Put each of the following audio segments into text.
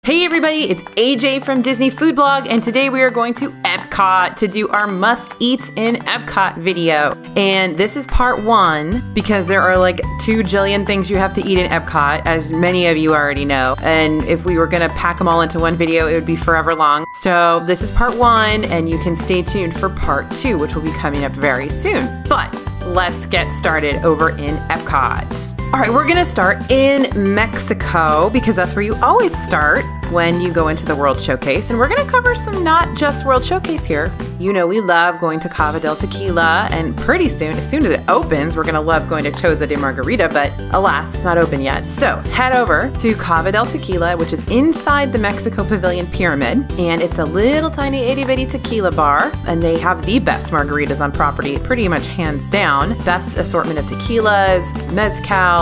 Hey everybody, it's AJ from Disney Food Blog, and today we are going to Epcot to do our must-eats in Epcot video. And this is part one because there are like 2 jillion things you have to eat in Epcot, as many of you already know. And if we were gonna pack them all into one video, it would be forever long. So this is part one, and you can stay tuned for part 2, which will be coming up very soon. But let's get started over in Epcot. All right, we're gonna start in Mexico because that's where you always start when you go into the World Showcase. And we're gonna cover some not just World Showcase here. You know, we love going to Cava del Tequila, and pretty soon, as soon as it opens, we're gonna love going to Choza de Margarita, but alas, it's not open yet. So head over to Cava del Tequila, which is inside the Mexico Pavilion Pyramid, and it's a little tiny itty bitty tequila bar, and they have the best margaritas on property, pretty much hands down. Best assortment of tequilas, mezcals,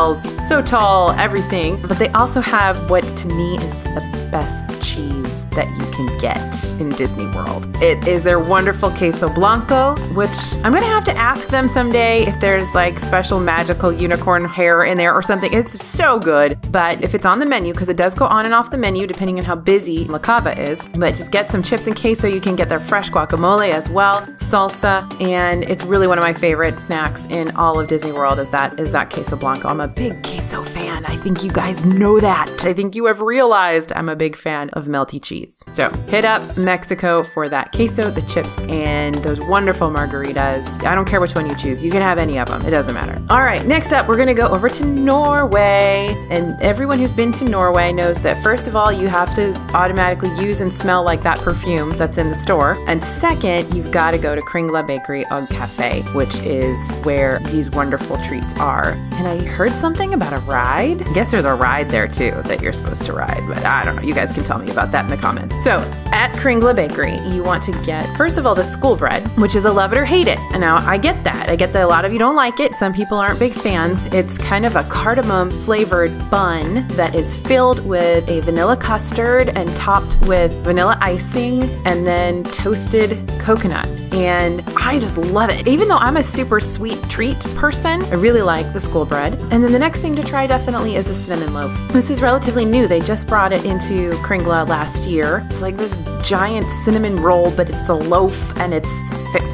sotol, everything. But they also have what to me is the best cheese that you can get in Disney World. It is their wonderful queso blanco, which I'm gonna have to ask them someday if there's like special magical unicorn hair in there or something. It's so good, but if it's on the menu, because it does go on and off the menu depending on how busy La Cava is, but just get some chips and queso. You can get their fresh guacamole as well, salsa, and it's really one of my favorite snacks in all of Disney World is that queso blanco. I'm a big queso fan. I think you guys know that. I think you have realized I'm a big fan of melty cheese. So hit up Mexico for that queso, the chips, and those wonderful margaritas. I don't care which one you choose. You can have any of them. It doesn't matter. All right, next up, we're gonna go over to Norway. And everyone who's been to Norway knows that first of all, you have to automatically use and smell like that perfume that's in the store. And second, you've got to go to Kringla Bakery og Cafe, which is where these wonderful treats are. And I heard something about a ride. I guess there's a ride there too that you're supposed to ride, but I don't know. You guys can tell me about that in the comments. So at Kringla Bakery, you want to get, first of all, the school bread, which is a love it or hate it. And now I get that. I get that a lot of you don't like it. Some people aren't big fans. It's kind of a cardamom flavored bun that is filled with a vanilla custard and topped with vanilla icing and then toasted coconut. And I just love it. Even though I'm a super sweet treat person, I really like the school bread. And then the next thing to try definitely is the cinnamon loaf. This is relatively new. They just brought it into Kringla last year. It's like this giant cinnamon roll, but it's a loaf and it's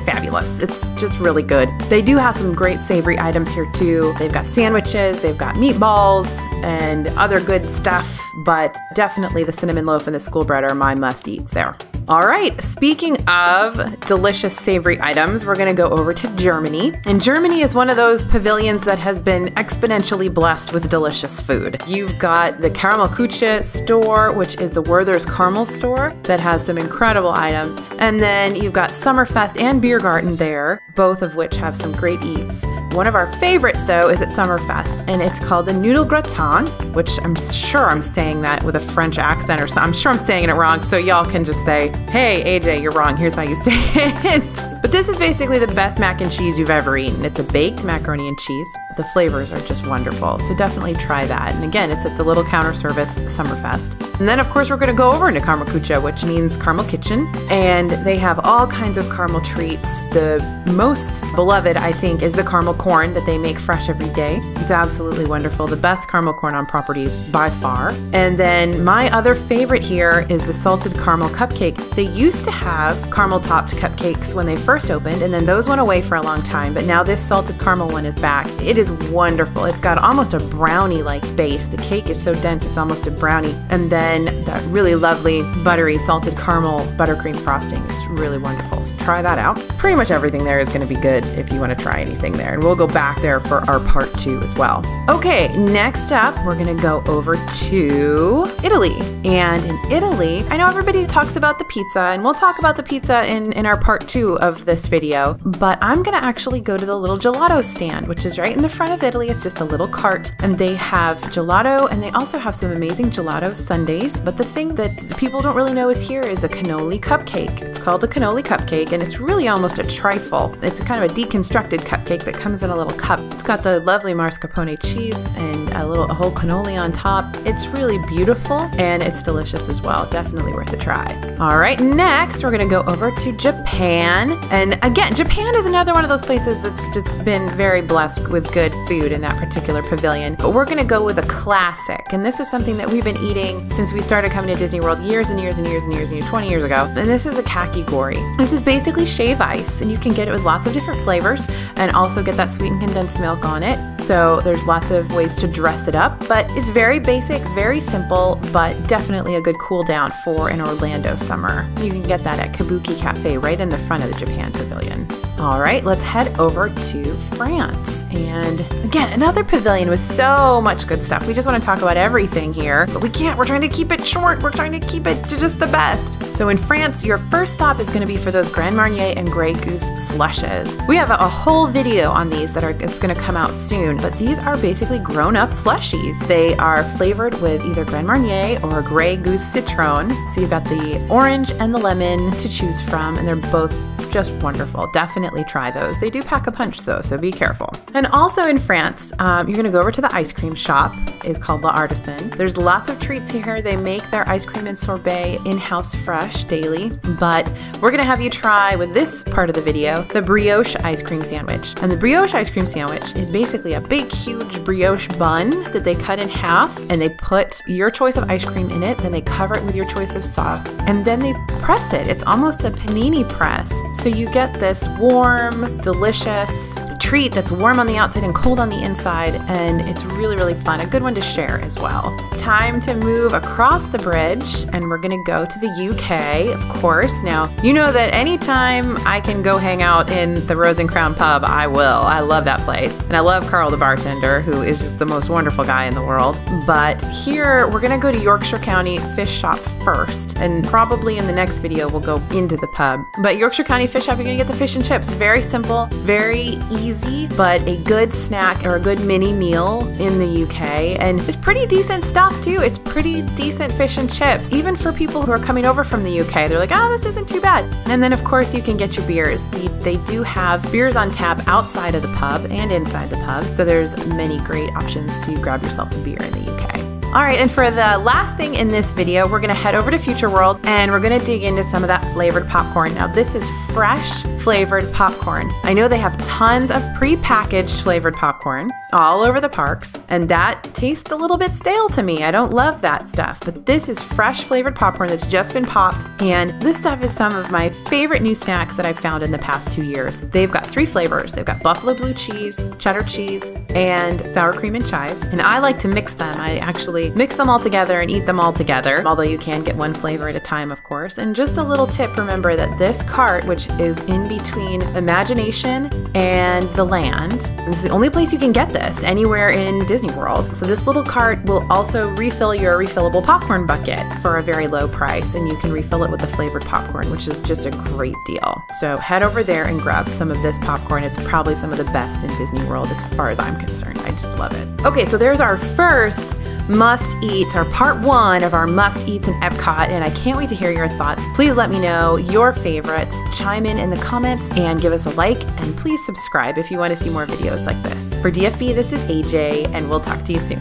fabulous. It's just really good. They do have some great savory items here too. They've got sandwiches, they've got meatballs and other good stuff, but definitely the cinnamon loaf and the school bread are my must-eats there. All right, speaking of delicious savory items, we're gonna go over to Germany. And Germany is one of those pavilions that has been exponentially blessed with delicious food. You've got the Karamellküche store, which is the Werther's Caramel store that has some incredible items. And then you've got Summerfest and Biergarten there, both of which have some great eats. One of our favorites though is at Summerfest, and it's called the Noodle Gratin, which I'm sure I'm saying that with a French accent or something. I'm sure I'm saying it wrong, so y'all can just say, hey, AJ, you're wrong. Here's how you say it. But this is basically the best mac and cheese you've ever eaten. It's a baked macaroni and cheese. The flavors are just wonderful, so definitely try that. And again, it's at the little counter service Summerfest. And then, of course, we're going to go over into Karamellküche, which means Caramel Kitchen. And they have all kinds of caramel treats. The most beloved, I think, is the caramel corn that they make fresh every day. It's absolutely wonderful. The best caramel corn on property by far. And then my other favorite here is the salted caramel cupcake. They used to have caramel topped cupcakes when they first opened, and then those went away for a long time, but now this salted caramel one is back. It is wonderful. It's got almost a brownie-like base. The cake is so dense it's almost a brownie. And then that really lovely buttery salted caramel buttercream frosting is really wonderful. So try that out. Pretty much everything there is going to be good if you want to try anything there. And we'll go back there for our part 2 as well. Okay, next up, we're going to go over to Italy. And in Italy, I know everybody talks about the pizza, and we'll talk about the pizza in our part 2 of this video, but I'm going to actually go to the little gelato stand, which is right in the front of Italy. It's just a little cart, and they have gelato, and they also have some amazing gelato sundaes. But the thing that people don't really know is here is a cannoli cupcake. It's called the cannoli cupcake, and it's really almost a trifle. It's a kind of a deconstructed cupcake that comes in a little cup. It's got the lovely mascarpone cheese and a whole cannoli on top. It's really beautiful, and it's delicious as well. Definitely worth a try. All right, next we're gonna go over to Japan. And again, Japan is another one of those places that's just been very blessed with good food in that particular pavilion, but we're gonna go with a classic. And this is something that we've been eating since we started coming to Disney World years and years and years and years, 20 years ago. And this is a kakigori. This is basically shave ice, and you can get it with lots of different flavors and also get that sweetened condensed milk on it. So there's lots of ways to dress it up, but it's very basic, very simple, but definitely a good cool down for an Orlando summer. You can get that at Kabuki Cafe right in the front of the Japan Pavilion. All right, let's head over to France. And again, another pavilion with so much good stuff. We just want to talk about everything here, but we can't. We're trying to keep it short. We're trying to keep it to just the best. So in France, your first stop is going to be for those Grand Marnier and Grey Goose slushes. We have a whole video on these it's going to come out soon, but these are basically grown-up slushies. They are flavored with either Grand Marnier or Grey Goose Citron. So you've got the orange and the lemon to choose from, and they're both just wonderful. Definitely try those. They do pack a punch though, so be careful. And also in France, you're gonna go over to the ice cream shop. It's called La Artisan. There's lots of treats here. They make their ice cream and sorbet in-house fresh daily, but we're gonna have you try, with this part of the video, the brioche ice cream sandwich. And the brioche ice cream sandwich is basically a big, huge brioche bun that they cut in half, and they put your choice of ice cream in it, then they cover it with your choice of sauce, and then they press it. It's almost a panini press. So you get this warm, delicious treat that's warm on the outside and cold on the inside, and it's really, really fun. A good one to share as well. Time to move across the bridge, and we're gonna go to the UK, of course. Now, you know that anytime I can go hang out in the Rose and Crown pub, I will. I love that place. And I love Carl the bartender, who is just the most wonderful guy in the world. But here, we're gonna go to Yorkshire County Fish Shop first, and probably in the next video, we'll go into the pub. But Yorkshire County Fish Shop, you're gonna get the fish and chips. Very simple, very easy, but a good snack or a good mini meal in the UK. And it's pretty decent stuff too. It's pretty decent fish and chips. Even for people who are coming over from the UK, they're like, oh, this isn't too bad. And then of course you can get your beers. They do have beers on tap outside of the pub and inside the pub. So there's many great options to grab yourself a beer in the UK. All right, and for the last thing in this video, we're gonna head over to Future World and we're gonna dig into some of that flavored popcorn. Now this is fresh flavored popcorn. I know they have tons of pre-packaged flavored popcorn all over the parks, and that tastes a little bit stale to me. I don't love that stuff, but this is fresh flavored popcorn that's just been popped, and this stuff is some of my favorite new snacks that I've found in the past 2 years. They've got 3 flavors. They've got buffalo blue cheese, cheddar cheese, and sour cream and chive, and I like to mix them. I actually mix them all together and eat them all together, although you can get one flavor at a time, of course. And just a little tip, remember that this cart, which is in between Imagination and the Land, this is the only place you can get this, anywhere in Disney World. So this little cart will also refill your refillable popcorn bucket for a very low price, and you can refill it with the flavored popcorn, which is just a great deal. So head over there and grab some of this popcorn. It's probably some of the best in Disney World as far as I'm concerned. I just love it. Okay, so there's our first must-eats, our part 1 of our must-eats in Epcot, and I can't wait to hear your thoughts. Please let me know your favorites. Chime in the comments and give us a like, and please subscribe if you want to see more videos like this. For DFB, this is AJ, and we'll talk to you soon.